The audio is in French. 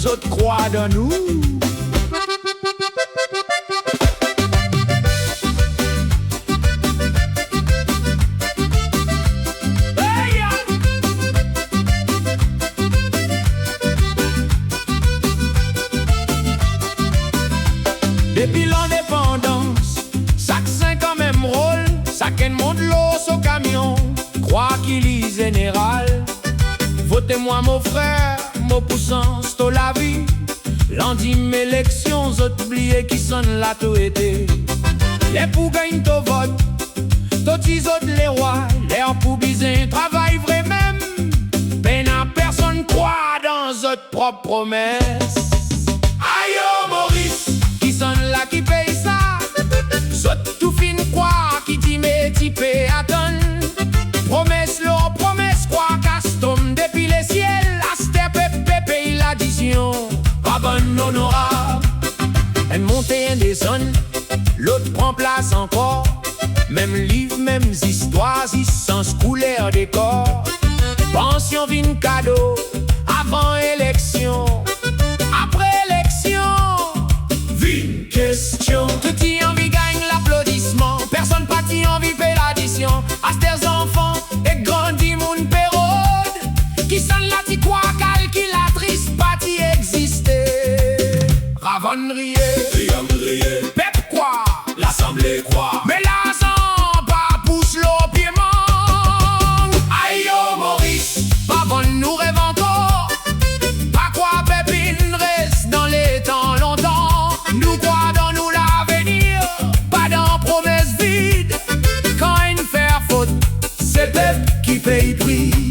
les autres croient dans nous. Depuis l'indépendance, chaque 5 ans même rôle, chacun monte l'eau au camion, croit qu'il est général. Votez-moi mon frère, mon puissance, to la vie. L'endime élection, autres oubliés qui sonne la tout été. Les pour gagnent to vote, tous les autres les rois, les pour biser, travail vrai même. Ben à personne croit dans votre propre promesse. Aïe oh Maurice, qui sonne là qui paye ça. Zot tout fin quoi, qui dit mais typé attend. Promesse l'eau, promesse quoi, custom depuis les ciels. Aster pépé paye l'addition. Pas bonne honorable. Elle monte et elle descend, l'autre prend place encore. Même livre, même histoires, sans couleur décor. Pension vin cadeau, avant élection. Après élection, vin question. Tout y envie gagne l'applaudissement. Personne pas y envie fait l'addition. Asters enfants et grandis moun pérode. Qui sonne la ti quoi calculatrice pas y exister. Ravonnerie, triangle, pep quoi, l'assemblée quoi. Mais l'argent pas pousse l'eau pied manque. Aïe oh Maurice, pas bon nous rêve encore. Pas quoi pépine reste dans les temps longtemps. Nous croit dans nous l'avenir, pas dans promesses vides. Quand une fait faute, c'est pep qui paye prix.